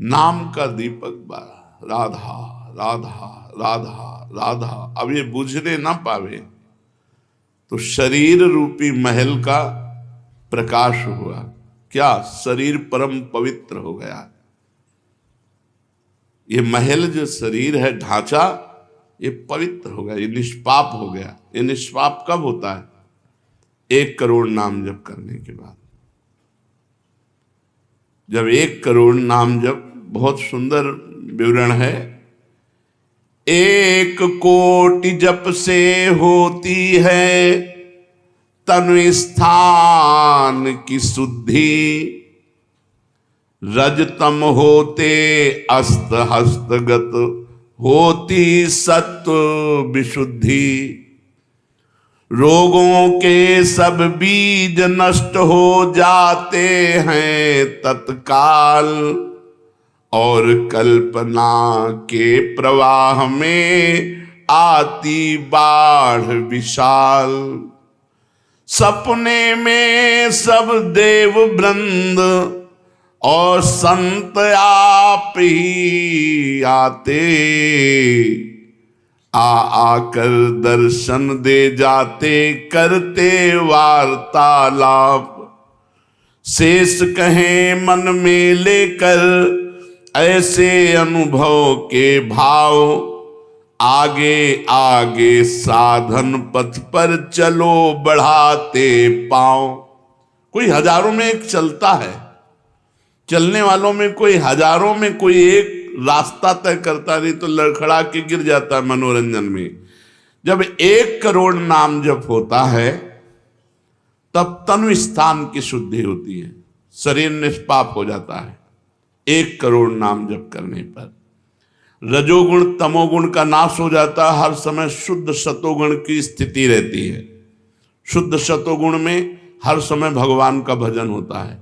नाम का दीपक बारा, राधा राधा राधा राधा। अब ये बुझने ना पावे तो शरीर रूपी महल का प्रकाश हुआ। क्या? शरीर परम पवित्र हो गया। ये महल जो शरीर है, ढांचा, ये पवित्र हो गया, ये निष्पाप हो गया। ये निष्पाप कब होता है? 1 करोड़ नाम जप करने के बाद। जब 1 करोड़ नाम जप, बहुत सुंदर विवरण है, 1 कोटि जप से होती है तनु स्थान की शुद्धि, रजतम होते अस्त हस्तगत होती सत्व विशुद्धि। रोगों के सब बीज नष्ट हो जाते हैं तत्काल, और कल्पना के प्रवाह में आती बाढ़ विशाल। सपने में सब देव वृंद और संत आप ही आते, आकर दर्शन दे जाते, करते वार्तालाप। शेष कहें मन में लेकर ऐसे अनुभव के भाव, आगे आगे साधन पथ पर चलो बढ़ाते पांव। कोई हजारों में एक चलता है, चलने वालों में कोई हजारों में कोई एक रास्ता तय करता, नहीं तो लड़खड़ा के गिर जाता है मनोरंजन में। जब 1 करोड़ नाम जप होता है तब तनु स्थान की शुद्धि होती है, शरीर निष्पाप हो जाता है 1 करोड़ नाम जप करने पर। रजोगुण तमोगुण का नाश हो जाता है, हर समय शुद्ध सतोगुण की स्थिति रहती है। शुद्ध सतोगुण में हर समय भगवान का भजन होता है।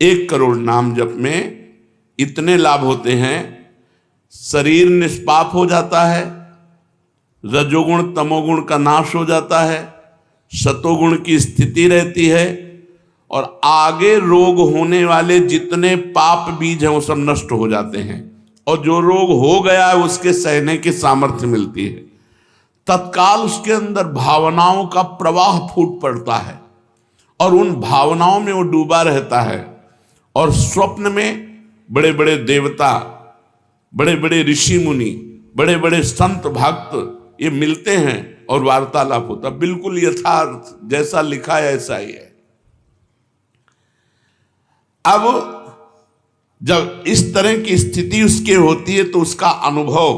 1 करोड़ नाम जप में इतने लाभ होते हैं, शरीर निष्पाप हो जाता है, रजोगुण तमोगुण का नाश हो जाता है, सतोगुण की स्थिति रहती है, और आगे रोग होने वाले जितने पाप बीज हैं वो सब नष्ट हो जाते हैं, और जो रोग हो गया है उसके सहने की सामर्थ्य मिलती है। तत्काल उसके अंदर भावनाओं का प्रवाह फूट पड़ता है और उन भावनाओं में वो डूबा रहता है, और स्वप्न में बड़े बड़े देवता, बड़े बड़े ऋषि मुनि, बड़े बड़े संत भक्त ये मिलते हैं और वार्तालाप होता। बिल्कुल यथार्थ जैसा लिखा है ऐसा ही है। अब जब इस तरह की स्थिति उसके होती है तो उसका अनुभव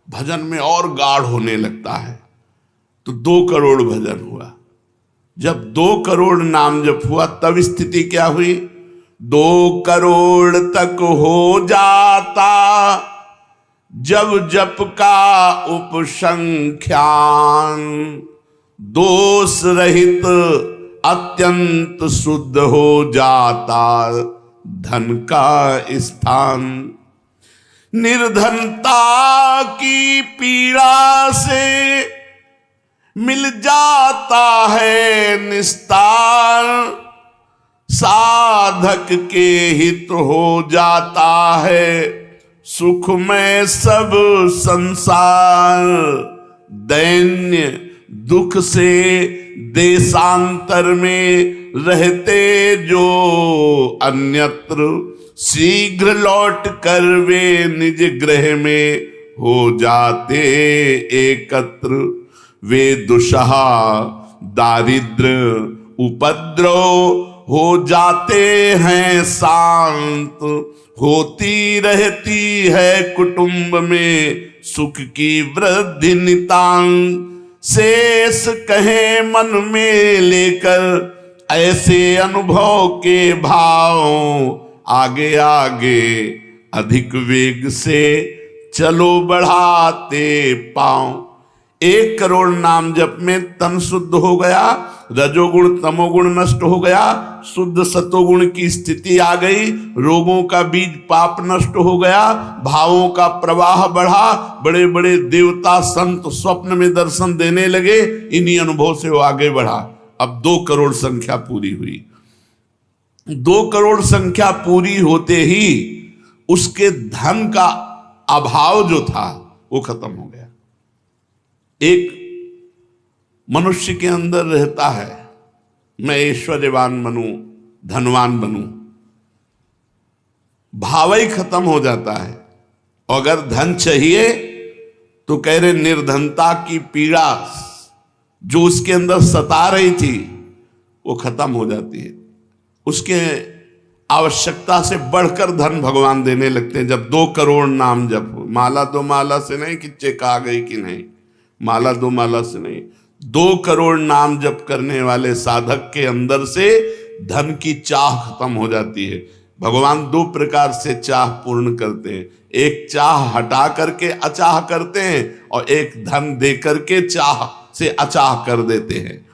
भजन में और गाढ़ होने लगता है। तो 2 करोड़ भजन हुआ। जब 2 करोड़ नाम जप हुआ तब स्थिति क्या हुई? 2 करोड़ तक हो जाता जब जप का उपसंख्यान, दोष रहित अत्यंत शुद्ध हो जाता धन का स्थान। निर्धनता की पीड़ा से मिल जाता है निस्तार, साधक के हित हो जाता है सुखमय सब संसार। दैन्य दुख से देशांतर में रहते जो अन्यत्र, शीघ्र लौट कर वे निज गृह में हो जाते एकत्र। वे दुषहा दारिद्र उपद्रव हो जाते हैं शांत, होती रहती है कुटुंब में सुख की वृद्धि नितांत। शेष कहे मन में लेकर ऐसे अनुभव के भाव, आगे आगे अधिक वेग से चलो बढ़ाते पांव। 1 करोड़ नाम जप में तन शुद्ध हो गया, रजोगुण तमोगुण नष्ट हो गया, शुद्ध सतोगुण की स्थिति आ गई, रोगों का बीज पाप नष्ट हो गया, भावों का प्रवाह बढ़ा, बड़े बड़े देवता संत स्वप्न में दर्शन देने लगे। इन्हीं अनुभव से वो आगे बढ़ा। अब 2 करोड़ संख्या पूरी हुई। 2 करोड़ संख्या पूरी होते ही उसके धन का अभाव जो था वो खत्म हो गया। एक मनुष्य के अंदर रहता है, मैं ऐश्वर्यवान बनूं, धनवान बनूं, भाव ही खत्म हो जाता है। अगर धन चाहिए तो कह रहे निर्धनता की पीड़ा जो उसके अंदर सता रही थी वो खत्म हो जाती है। उसके आवश्यकता से बढ़कर धन भगवान देने लगते हैं। जब 2 करोड़ नाम जप, माला 2 माला से नहीं कि चेक आ गई कि नहीं, माला 2 माला से नहीं, 2 करोड़ नाम जप करने वाले साधक के अंदर से धन की चाह खत्म हो जाती है। भगवान 2 प्रकार से चाह पूर्ण करते हैं, एक चाह हटा करके अचाह करते हैं और एक धन दे करके चाह से अचाह कर देते हैं।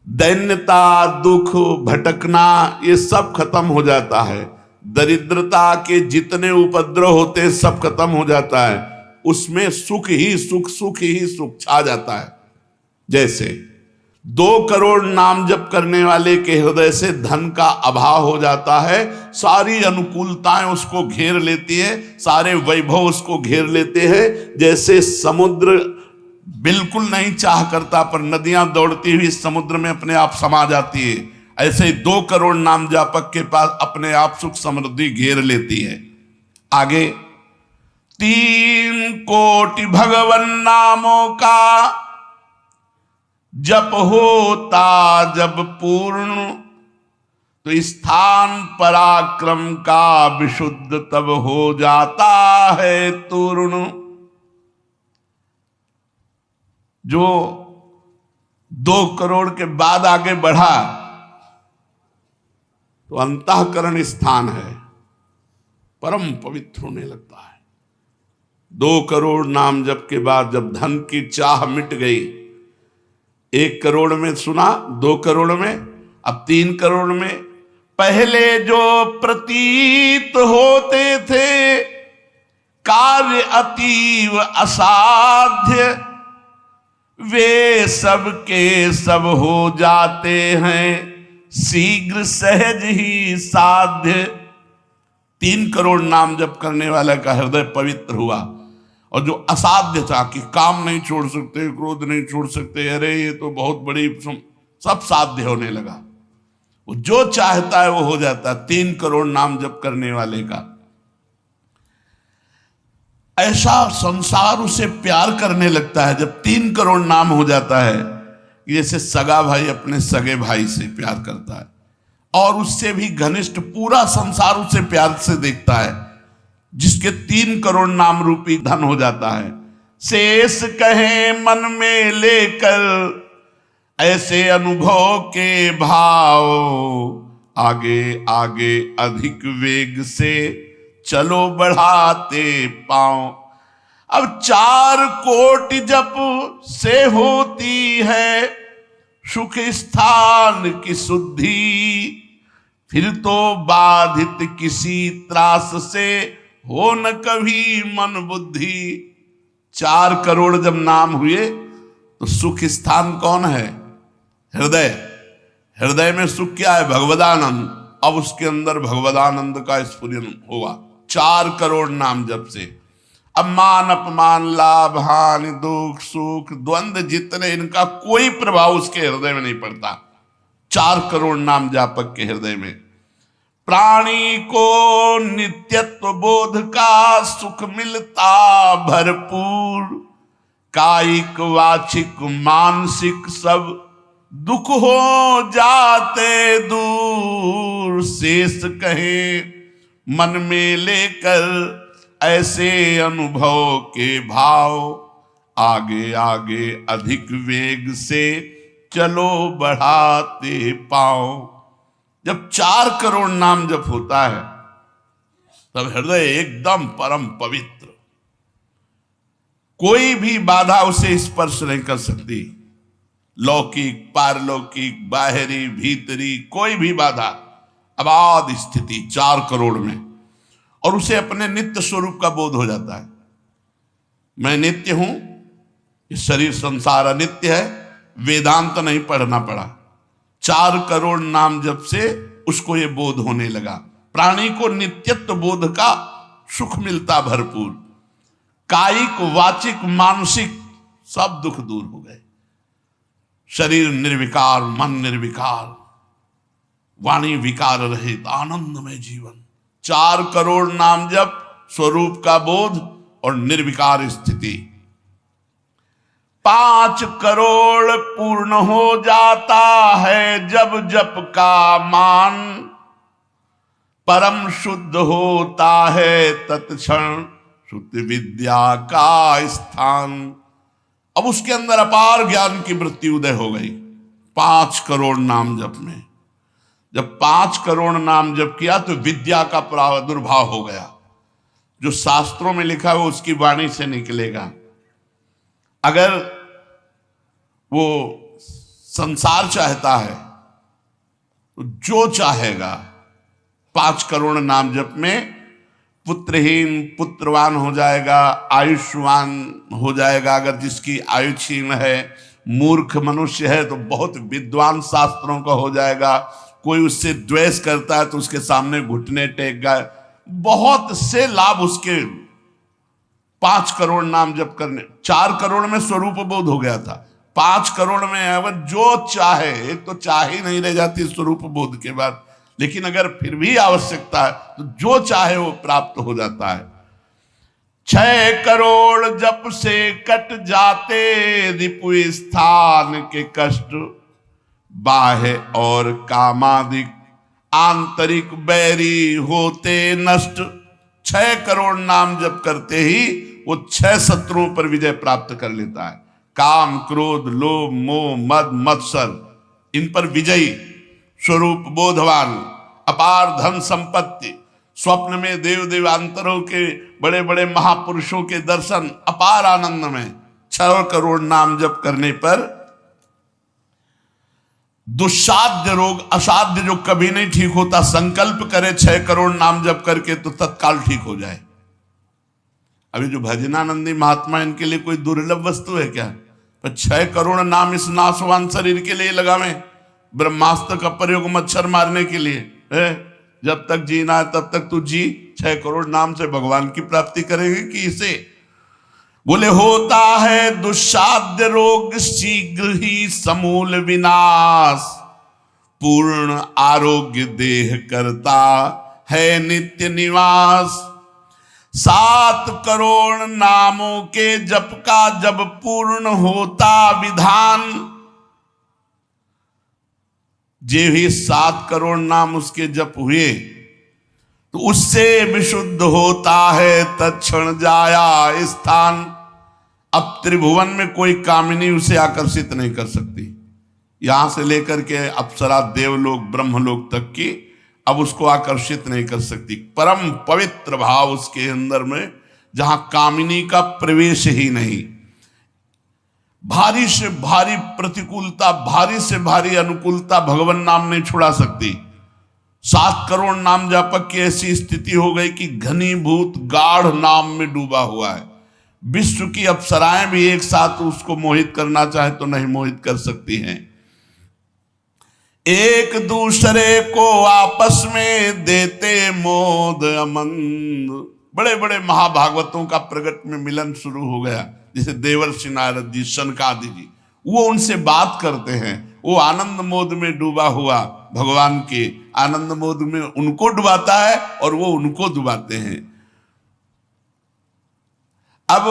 दैन्यता, दुख, भटकना ये सब खत्म हो जाता है। दरिद्रता के जितने उपद्रव होते हैं सब खत्म हो जाता है। उसमें सुख ही सुख, सुख ही सुख छा जाता है। जैसे 2 करोड़ नाम जप करने वाले के हृदय से धन का अभाव हो जाता है, सारी अनुकूलताएं उसको घेर लेती है, सारे वैभव उसको घेर लेते हैं। जैसे समुद्र बिल्कुल नहीं चाह करता पर नदियां दौड़ती हुई समुद्र में अपने आप समा जाती है, ऐसे ही 2 करोड़ नाम जापक के पास अपने आप सुख समृद्धि घेर लेती है। आगे 3 कोटि भगवन नामों का जप होता जब पूर्ण, तो स्थान पराक्रम का विशुद्ध तब हो जाता है तूर्ण। जो 2 करोड़ के बाद आगे बढ़ा तो अंतःकरण स्थान है, परम पवित्र होने लगता है। 2 करोड़ नाम जप के बाद जब धन की चाह मिट गई, 1 करोड़ में सुना, 2 करोड़ में, अब 3 करोड़ में। पहले जो प्रतीत होते थे कार्य अतीव असाध्य, वे सब के सब हो जाते हैं शीघ्र सहज ही साध्य। 3 करोड़ नाम जप करने वाला का हृदय पवित्र हुआ, और जो असाध्य था कि काम नहीं छोड़ सकते, क्रोध नहीं छोड़ सकते, अरे ये तो बहुत बड़ी, सब साध्य होने लगा। वो जो चाहता है वो हो जाता है 3 करोड़ नाम जप करने वाले का। ऐसा संसार उसे प्यार करने लगता है जब 3 करोड़ नाम हो जाता है, जैसे सगा भाई अपने सगे भाई से प्यार करता है, और उससे भी घनिष्ठ पूरा संसार उसे प्यार से देखता है, जिसके 3 करोड़ नाम रूपी धन हो जाता है। शेष कहे मन में लेकर ऐसे अनुभव के भाव, आगे आगे अधिक वेग से चलो बढ़ाते पांव। अब 4 कोटि जप से होती है सुख स्थान की शुद्धि, फिर तो बाधित किसी त्रास से हो न कभी मन बुद्धि। 4 करोड़ जब नाम हुए तो सुख स्थान कौन है? हृदय। हृदय में सुख क्या है? भगवदानंद। अब उसके अंदर भगवदानंद का स्फुरन होगा 4 करोड़ नाम जप से। अब मान अपमान, लाभ हानि, दुख सुख, द्वंद्व जितने, इनका कोई प्रभाव उसके हृदय में नहीं पड़ता 4 करोड़ नाम जापक के हृदय में। प्राणी को नित्यत्व बोध का सुख मिलता भरपूर, कायिक वाचिक मानसिक सब दुख हो जाते दूर। शेष कहे मन में लेकर ऐसे अनुभव के भाव, आगे आगे अधिक वेग से चलो बढ़ाते पाओ। जब 4 करोड़ नाम जप होता है तब हृदय एकदम परम पवित्र, कोई भी बाधा उसे स्पर्श नहीं कर सकती। लौकिक, पारलौकिक, बाहरी, भीतरी, कोई भी बाधा, अबाध स्थिति 4 करोड़ में। और उसे अपने नित्य स्वरूप का बोध हो जाता है। मैं नित्य हूं, ये शरीर संसार अनित्य है। वेदांत नहीं पढ़ना पड़ा, 4 करोड़ नाम जप से उसको ये बोध होने लगा। प्राणी को नित्यत्व बोध का सुख मिलता भरपूर। कायिक वाचिक मानसिक सब दुख दूर हो गए। शरीर निर्विकार, मन निर्विकार, वाणी विकार रहित, आनंदमय जीवन। 4 करोड़ नाम जप, स्वरूप का बोध और निर्विकार स्थिति। 5 करोड़ पूर्ण हो जाता है जब जप का मान, परम शुद्ध होता है तत्क्षण शुद्ध विद्या का स्थान। अब उसके अंदर अपार ज्ञान की वृत्ति उदय हो गई 5 करोड़ नाम जप में। जब 5 करोड़ नाम जप किया तो विद्या का प्रादुर्भाव हो गया। जो शास्त्रों में लिखा है वो उसकी वाणी से निकलेगा। अगर वो संसार चाहता है तो जो चाहेगा 5 करोड़ नाम जप में पुत्रहीन पुत्रवान हो जाएगा, आयुष्मान हो जाएगा। अगर जिसकी आयु क्षीण है, मूर्ख मनुष्य है तो बहुत विद्वान शास्त्रों का हो जाएगा। कोई उससे द्वेष करता है तो उसके सामने घुटने टेक गए। बहुत से लाभ उसके 5 करोड़ नाम जप करने। 4 करोड़ में स्वरूप बोध हो गया था, 5 करोड़ में अगर जो चाहे, एक तो चाह ही नहीं रह जाती स्वरूप बोध के बाद, लेकिन अगर फिर भी आवश्यकता है तो जो चाहे वो प्राप्त हो जाता है। 6 करोड़ जप से कट जाते रिपु स्थान के कष्ट, बाह्य और कामादिक आंतरिक बैरी होते नष्ट। 6 करोड़ नाम जप करते ही वो 6 शत्रुओं पर विजय प्राप्त कर लेता है। काम, क्रोध, लोभ, मोह, मद, मत्सर, इन पर विजयी, स्वरूप बोधवान, अपार धन संपत्ति, स्वप्न में देव देवांतरों के बड़े बड़े महापुरुषों के दर्शन, अपार आनंद में। 6 करोड़ नाम जप करने पर दुस्साध्य रोग, असाध्य जो कभी नहीं ठीक होता, संकल्प करे 6 करोड़ नाम जप करके तो तत्काल ठीक हो जाए। अभी जो भजनानंदी महात्मा, इनके लिए कोई दुर्लभ वस्तु है क्या? पर 6 करोड़ नाम इस नाशवान शरीर के लिए लगावे। ब्रह्मास्त्र का प्रयोग मच्छर मारने के लिए है। जब तक जीना है तब तक तू जी, 6 करोड़ नाम से भगवान की प्राप्ति करेंगे कि इसे? बोले होता है दुस्साध्य रोग शीघ्र ही समूल विनाश, पूर्ण आरोग्य देह करता है नित्य निवास। 7 करोड़ नामों के जप का जब पूर्ण होता विधान, जे भी 7 करोड़ नाम उसके जप हुए तो उससे विशुद्ध होता है तत्क्षण जाया स्थान। अब त्रिभुवन में कोई कामिनी उसे आकर्षित नहीं कर सकती। यहां से लेकर के अप्सरा, देवलोक, ब्रह्मलोक तक की अब उसको आकर्षित नहीं कर सकती। परम पवित्र भाव उसके अंदर में, जहां कामिनी का प्रवेश ही नहीं। भारी से भारी प्रतिकूलता, भारी से भारी अनुकूलता भगवान नाम नहीं छुड़ा सकती। 7 करोड़ नाम जापक की ऐसी स्थिति हो गई कि घनीभूत गाढ़ नाम में डूबा हुआ है। विश्व की अप्सराएं भी एक साथ उसको मोहित करना चाहे तो नहीं मोहित कर सकती हैं। एक दूसरे को आपस में देते मोद अमंद। बड़े बड़े महाभागवतों का प्रगट में मिलन शुरू हो गया। जैसे देवर्षि नारद जी, सनकादि जी, वो उनसे बात करते हैं। वो आनंद मोद में डूबा हुआ भगवान के आनंद मोद में उनको डुबाता है और वो उनको डुबाते हैं। अब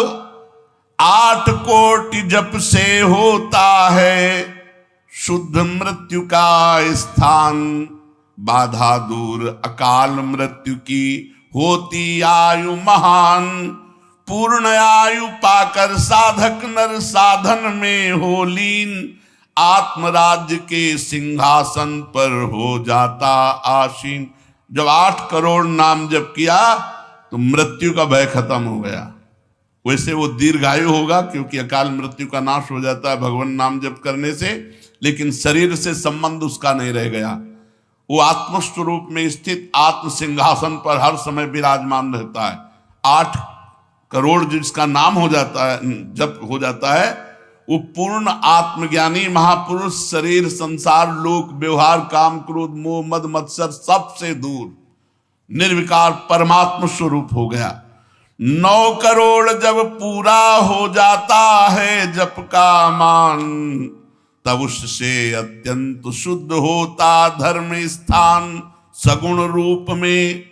8 कोटि जप से होता है शुद्ध मृत्यु का स्थान, बाधा दूर अकाल मृत्यु की होती आयु महान। पूर्ण आयु पाकर साधक नर साधन में हो लीन, आत्मराज्य के सिंहासन पर हो जाता आसीन। जब 8 करोड़ नाम जप किया तो मृत्यु का भय खत्म हो गया। वैसे वो दीर्घायु होगा क्योंकि अकाल मृत्यु का नाश हो जाता है भगवान नाम जप करने से, लेकिन शरीर से संबंध उसका नहीं रह गया। वो आत्मस्वरूप में स्थित आत्म सिंहासन पर हर समय विराजमान रहता है। 8 करोड़ जिसका नाम हो जाता है, जप हो जाता है, वो पूर्ण आत्मज्ञानी महापुरुष, शरीर संसार लोक व्यवहार काम क्रोध मोह मद मत्सर सबसे दूर, निर्विकार परमात्म स्वरूप हो गया। 9 करोड़ जब पूरा हो जाता है जप का मान, तब उससे अत्यंत शुद्ध होता धर्म स्थान। सगुण रूप में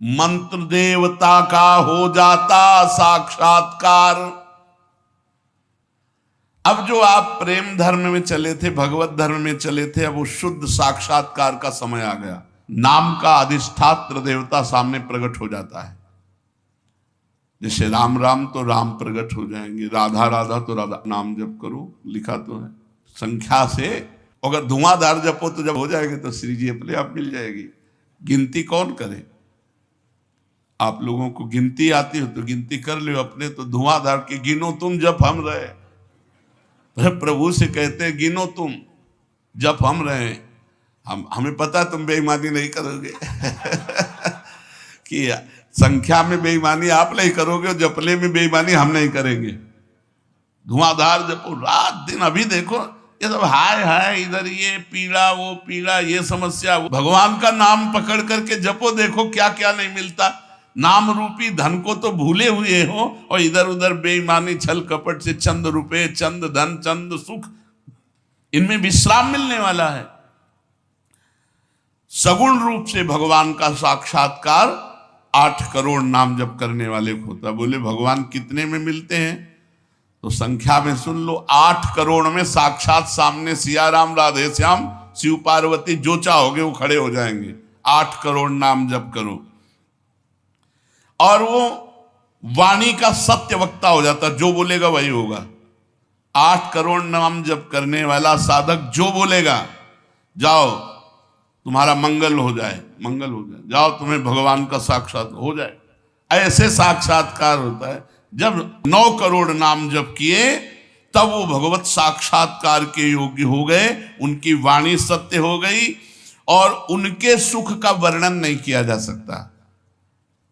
मंत्र देवता का हो जाता साक्षात्कार। अब जो आप प्रेम धर्म में चले थे, भगवत धर्म में चले थे, अब वो शुद्ध साक्षात्कार का समय आ गया। नाम का अधिष्ठात्र देवता सामने प्रकट हो जाता है। जैसे राम राम तो राम प्रकट हो जाएंगे, राधा राधा तो राधा। नाम जप करो, लिखा तो है संख्या से। अगर धुआंधार जपो तो जब हो जाएगी तो श्री जी अपने आप मिल जाएगी। गिनती कौन करे? आप लोगों को गिनती आती हो तो गिनती कर लो अपने। तो धुआंधार के गिनो तुम जप हम रहे। प्रभु से कहते हैं गिनो तुम जप हम रहे। हमें पता तुम बेईमानी नहीं करोगे कि संख्या में बेईमानी आप नहीं करोगे और जपले में बेईमानी हम नहीं करेंगे। धुआंधार जपो रात दिन। अभी देखो ये सब हाय हाय, इधर ये पीड़ा वो पीड़ा, ये समस्या। भगवान का नाम पकड़ करके जपो, देखो क्या क्या नहीं मिलता। नाम रूपी धन को तो भूले हुए हो और इधर उधर बेईमानी छल कपट से चंद रुपए, चंद धन, चंद सुख, इनमें विश्राम मिलने वाला है। सगुण रूप से भगवान का साक्षात्कार 8 करोड़ नाम जप करने वाले को होता। बोले भगवान कितने में मिलते हैं? तो संख्या में सुन लो, 8 करोड़ में साक्षात सामने सिया राम राधे श्याम शिव पार्वती जो चाहोगे वो खड़े हो जाएंगे। 8 करोड़ नाम जप करो और वो वाणी का सत्य वक्ता हो जाता, जो बोलेगा वही होगा। 8 करोड़ नाम जप करने वाला साधक जो बोलेगा, जाओ तुम्हारा मंगल हो जाए, मंगल हो जाए, जाओ तुम्हें भगवान का साक्षात हो जाए। ऐसे साक्षात्कार होता है। जब 9 करोड़ नाम जप किए तब वो भगवत साक्षात्कार के योग्य हो गए। उनकी वाणी सत्य हो गई और उनके सुख का वर्णन नहीं किया जा सकता।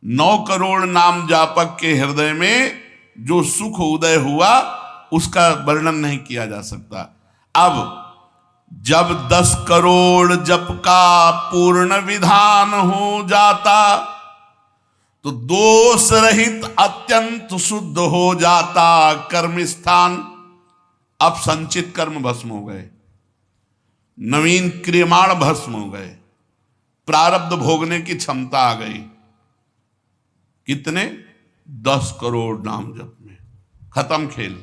9 करोड़ नाम जापक के हृदय में जो सुख उदय हुआ उसका वर्णन नहीं किया जा सकता। अब जब 10 करोड़ जप का पूर्ण विधान हो जाता तो दोष रहित अत्यंत शुद्ध हो जाता कर्म स्थान। अब संचित कर्म भस्म हो गए, नवीन क्रियमाण भस्म हो गए, प्रारब्ध भोगने की क्षमता आ गई। कितने? 10 करोड़ नाम जप में खत्म खेल।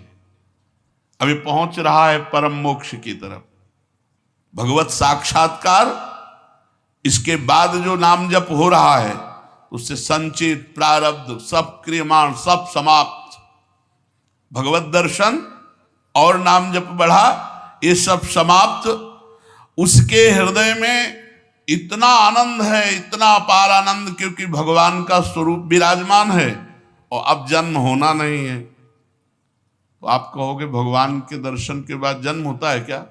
अभी पहुंच रहा है परम मोक्ष की तरफ, भगवत साक्षात्कार। इसके बाद जो नाम जप हो रहा है उससे संचित प्रारब्ध सब क्रियमाण सब समाप्त। भगवत दर्शन और नाम जप बढ़ा, ये सब समाप्त। उसके हृदय में इतना आनंद है, इतना अपार आनंद, क्योंकि भगवान का स्वरूप विराजमान है और अब जन्म होना नहीं है। तो आप कहोगे भगवान के दर्शन के बाद जन्म होता है क्या?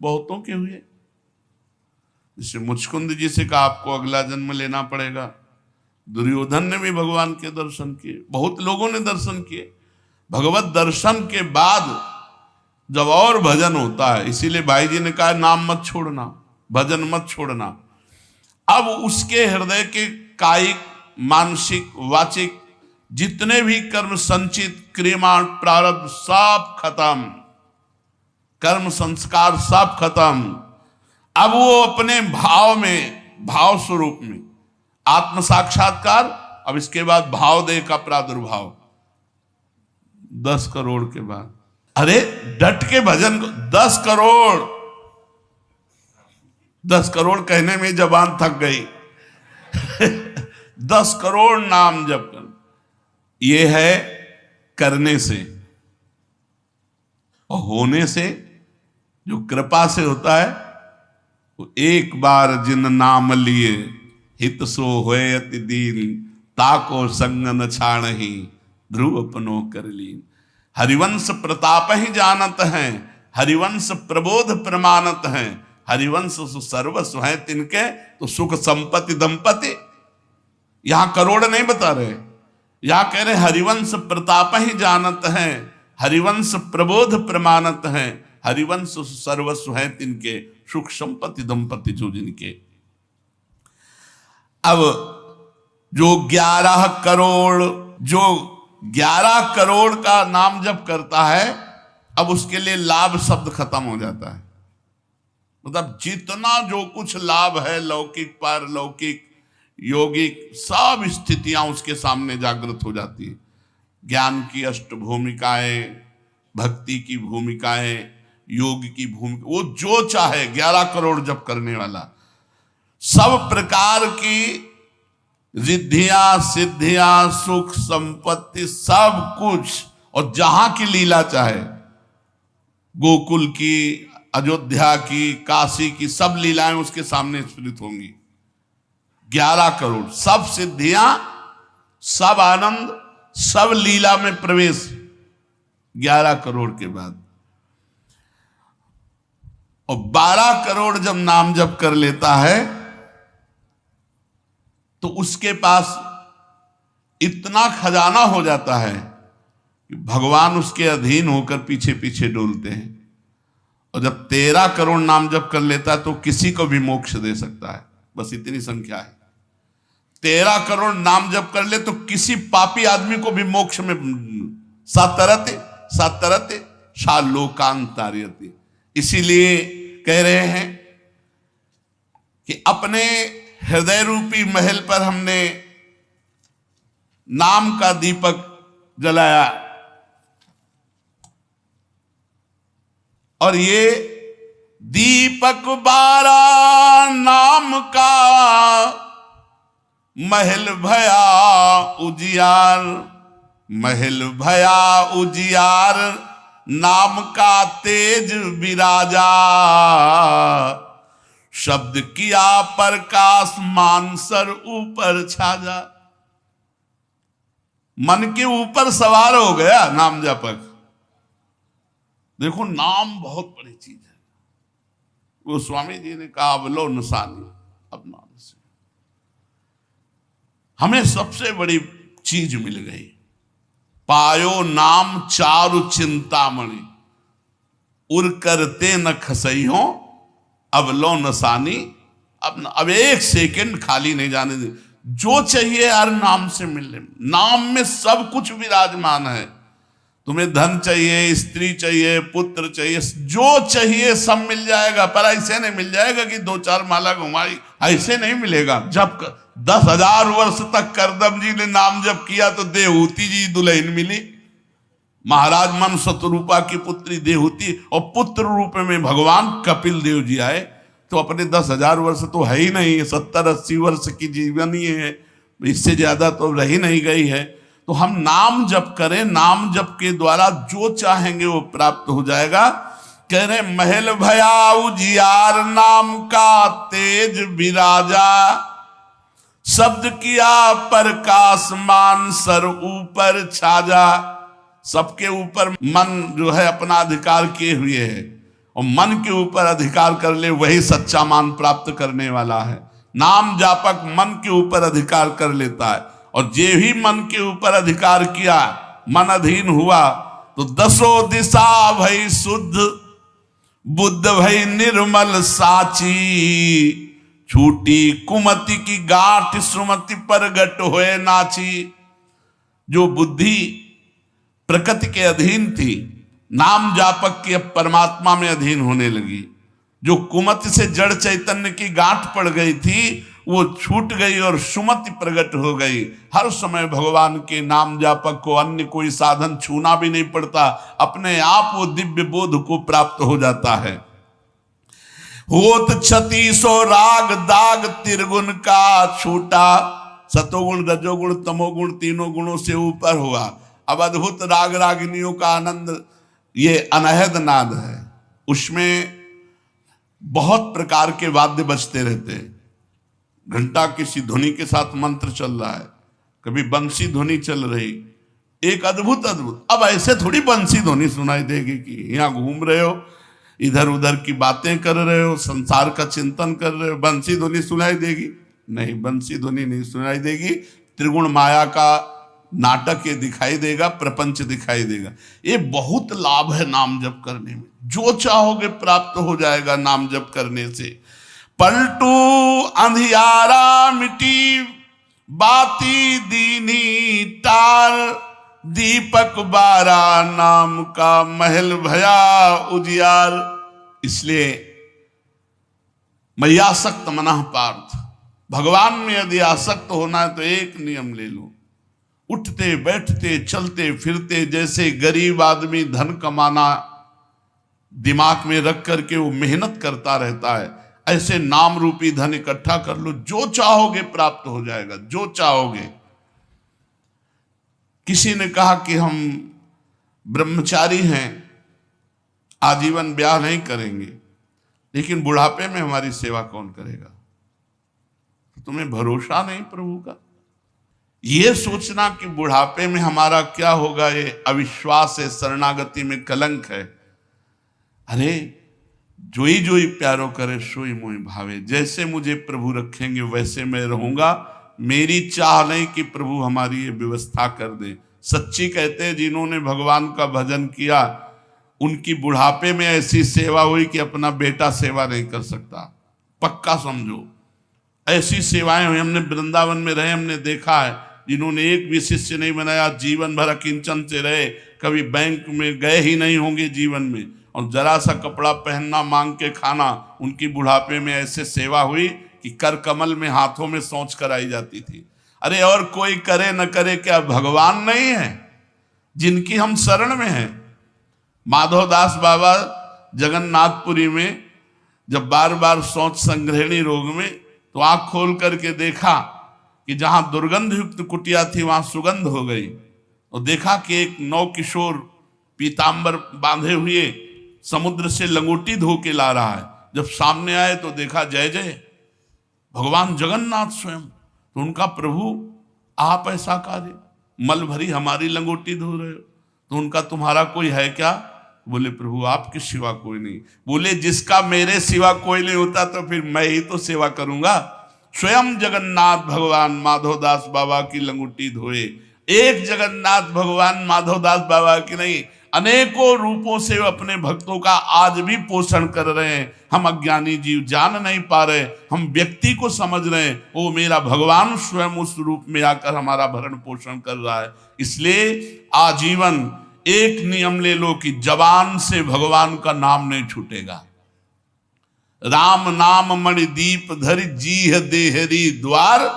बहुतों के हुए। जैसे मुचकुंद जी से कहा आपको अगला जन्म लेना पड़ेगा। दुर्योधन ने भी भगवान के दर्शन किए, बहुत लोगों ने दर्शन किए। भगवत दर्शन के बाद जब और भजन होता है, इसीलिए भाई जी ने कहा नाम मत छोड़ना, भजन मत छोड़ना। अब उसके हृदय के कायिक मानसिक वाचिक जितने भी कर्म संचित क्रियमाण प्रारब्ध सब खत्म, कर्म संस्कार सब खत्म। अब वो अपने भाव में, भाव स्वरूप में आत्म साक्षात्कार। अब इसके बाद भाव देह का प्रादुर्भाव 10 करोड़ के बाद। अरे डट के भजन को 10 करोड़, 10 करोड़ कहने में जबान थक गई 10 करोड़ नाम जप कर, ये है करने से। और होने से, जो कृपा से होता है, वो एक बार जिन नाम लिए हित सो होए अति दीन, ताको संग न छाणहि ध्रुव अपनो कर लीन। हरिवंश प्रताप ही जानत हैं, हरिवंश प्रबोध प्रमाणत हैं, हरिवंश सर्वस्व है तिनके, तो सुख संपत्ति दंपति। यहां करोड़ नहीं बता रहे, यहां कह रहे हरिवंश प्रताप ही जानत हैं, हरिवंश प्रबोध प्रमाणत हैं, हरिवंश सर्वस्व है तिनके, सुख संपत्ति दंपति जो जिनके। अब जो 11 करोड़, जो 11 करोड़ का नाम जप करता है, अब उसके लिए लाभ शब्द खत्म हो जाता है। मतलब जितना जो कुछ लाभ है, लौकिक पारलौकिक योगिक, सब स्थितियां उसके सामने जागृत हो जाती है। ज्ञान की अष्ट भूमिकाएं, भक्ति की भूमिकाएं, योग की भूमिका, वो जो चाहे 11 करोड़ जप करने वाला, सब प्रकार की रिद्धियां सिद्धियां सुख संपत्ति सब कुछ, और जहां की लीला चाहे, गोकुल की, अयोध्या की, काशी की, सब लीलाएं उसके सामने स्फुरित होंगी। 11 करोड़, सब सिद्धियां, सब आनंद, सब लीला में प्रवेश 11 करोड़ के बाद। और 12 करोड़ जब नाम जप कर लेता है तो उसके पास इतना खजाना हो जाता है कि भगवान उसके अधीन होकर पीछे पीछे डोलते हैं। और जब 13 करोड़ नाम जप कर लेता है तो किसी को भी मोक्ष दे सकता है, बस इतनी संख्या है। 13 करोड़ नाम जप कर ले तो किसी पापी आदमी को भी मोक्ष में सतरते सतरते शालोकांतार्यते। इसीलिए कह रहे हैं कि अपने हृदय रूपी महल पर हमने नाम का दीपक जलाया, और ये दीपक 12 नाम का महल भया उजियार, महल भया उजियार, नाम का तेज विराजा, शब्द किया प्रकाश मानसर ऊपर छाजा। मन के ऊपर सवार हो गया नाम जपक। देखो नाम बहुत बड़ी चीज है। वो स्वामी जी ने कहा अवलो नसानी, अब नाम से हमें सबसे बड़ी चीज मिल गई। पायो नाम चारु चिंतामणि, उर करते न खसई हो, अब लो नसानी। अब एक सेकंड खाली नहीं जाने दे। जो चाहिए यार नाम से मिलने, नाम में सब कुछ विराजमान है। तुम्हें धन चाहिए, स्त्री चाहिए, पुत्र चाहिए, जो चाहिए सब मिल जाएगा। पर ऐसे नहीं मिल जाएगा कि 2-4 माला घुमाई, ऐसे नहीं मिलेगा। जब 10,000 वर्ष तक करदम जी ने नाम जप किया तो देहूती जी दुल्हन मिली। महाराज मन शतरूपा की पुत्री देहूती, और पुत्र रूप में भगवान कपिल देव जी आए। तो अपने 10,000 वर्ष तो है ही नहीं, 70-80 वर्ष की जीवन ही है, इससे ज्यादा तो रह ही नहीं गई है। तो हम नाम जप करें, नाम जप के द्वारा जो चाहेंगे वो प्राप्त हो जाएगा। कह रहे महल भया उजियार, नाम का तेज विराजा, शब्द किया प्रकाश मान सर ऊपर छाजा। सबके ऊपर मन जो है अपना अधिकार किए हुए है, और मन के ऊपर अधिकार कर ले वही सच्चा मान प्राप्त करने वाला है। नाम जापक मन के ऊपर अधिकार कर लेता है, और जे ही मन के ऊपर अधिकार किया, मन अधीन हुआ, तो 10 दिशा भई शुद्ध, बुद्ध भई निर्मल साची, छूटी कुमति की गांठ सुमति प्रगट होए नाची। जो बुद्धि प्रकृति के अधीन थी, नाम जापक की अब परमात्मा में अधीन होने लगी। जो कुमति से जड़ चैतन्य की गांठ पड़ गई थी वो छूट गई और सुमति प्रकट हो गई। हर समय भगवान के नाम जापक को अन्य कोई साधन छूना भी नहीं पड़ता, अपने आप वो दिव्य बोध को प्राप्त हो जाता है। होत 3600 राग दाग त्रिगुण का छूटा, सतोगुण रजोगुण तमोगुण तीनों गुणों से ऊपर हुआ। अब अद्भुत राग रागिनियों का आनंद ये अनहद नाद है। उसमें बहुत प्रकार के वाद्य बजते रहते हैं। घंटा किसी ध्वनि के साथ मंत्र चल रहा है, कभी बंसी ध्वनि चल रही, एक अद्भुत अद्भुत। अब ऐसे थोड़ी बंसी ध्वनि सुनाई देगी कि यहाँ घूम रहे हो, इधर उधर की बातें कर रहे हो, संसार का चिंतन कर रहे हो, बंसी ध्वनि सुनाई देगी? नहीं, बंसी ध्वनि नहीं सुनाई देगी। त्रिगुण माया का नाटक ये दिखाई देगा, प्रपंच दिखाई देगा। ये बहुत लाभ है नाम जप करने में। जो चाहोगे प्राप्त हो जाएगा नाम जप करने से। पलटू अंधियारा मिटी बाती दीनी टार, दीपक बारा नाम का महल भया उजियार। इसलिए मय्यासक्त मनः पार्थ, भगवान में यदि आसक्त होना है तो एक नियम ले लो, उठते बैठते चलते फिरते जैसे गरीब आदमी धन कमाना दिमाग में रख करके वो मेहनत करता रहता है, ऐसे नाम रूपी धन इकट्ठा कर लो, जो चाहोगे प्राप्त हो जाएगा, जो चाहोगे। किसी ने कहा कि हम ब्रह्मचारी हैं, आजीवन ब्याह नहीं करेंगे, लेकिन बुढ़ापे में हमारी सेवा कौन करेगा? तो तुम्हें भरोसा नहीं प्रभु का? ये सोचना कि बुढ़ापे में हमारा क्या होगा, ये अविश्वास है, शरणागति में कलंक है। अरे जोई जोई प्यारो करे सोई मोहि भावे, जैसे मुझे प्रभु रखेंगे वैसे मैं रहूंगा। मेरी चाह नहीं कि प्रभु हमारी ये व्यवस्था कर दे। सच्ची कहते हैं जिन्होंने भगवान का भजन किया उनकी बुढ़ापे में ऐसी सेवा हुई कि अपना बेटा सेवा नहीं कर सकता। पक्का समझो, ऐसी सेवाएं हुई। हमने वृंदावन में रहे, हमने देखा है जिन्होंने एक भी शिष्य नहीं बनाया, जीवन भर किंचन से रहे, कभी बैंक में गए ही नहीं होंगे जीवन में, और जरा सा कपड़ा पहनना मांग के खाना। उनकी बुढ़ापे में ऐसे सेवा हुई कि कर कमल में हाथों में सोच कर आई जाती थी। अरे और कोई करे न करे, क्या भगवान नहीं है जिनकी हम शरण में हैं? माधवदास बाबा जगन्नाथपुरी में जब बार बार सोच संग्रहणी रोग में, तो आंख खोल करके देखा कि जहां दुर्गंध युक्त कुटिया थी वहां सुगंध हो गई, और देखा कि एक नौ किशोर पीतांबर बांधे हुए समुद्र से लंगोटी धो के ला रहा है। जब सामने आए तो देखा जय जय भगवान जगन्नाथ स्वयं। तो उनका प्रभु आप ऐसा कार्य, मल भरी हमारी लंगोटी धो रहे हो, तो उनका तुम्हारा कोई है क्या? बोले प्रभु आपके सिवा कोई नहीं। बोले जिसका मेरे सिवा कोई नहीं होता तो फिर मैं ही तो सेवा करूंगा। स्वयं जगन्नाथ भगवान माधवदास बाबा की लंगोटी धोए। एक जगन्नाथ भगवान माधवदास बाबा की नहीं, अनेकों रूपों से अपने भक्तों का आज भी पोषण कर रहे हैं। हम अज्ञानी जीव जान नहीं पा रहे, हम व्यक्ति को समझ रहे हैं, वो मेरा भगवान स्वयं उस रूप में आकर हमारा भरण पोषण कर रहा है। इसलिए आजीवन एक नियम ले लो कि जबान से भगवान का नाम नहीं छूटेगा। राम नाम मणि दीप धरि जीह देहरी द्वार,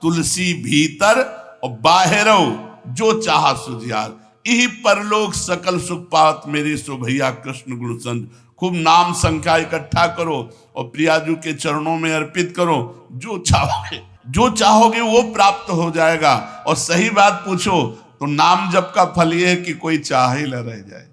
तुलसी भीतर और बाहरो जो चाहा सुजियार। यही परलोक सकल सुख पात मेरे सो भैया कृष्ण गुरु संत। खूब नाम संख्या इकट्ठा करो और प्रियाजू के चरणों में अर्पित करो। जो चाहोगे वो प्राप्त हो जाएगा। और सही बात पूछो तो नाम जप का फल ये है कि कोई चाह ही न रह जाए।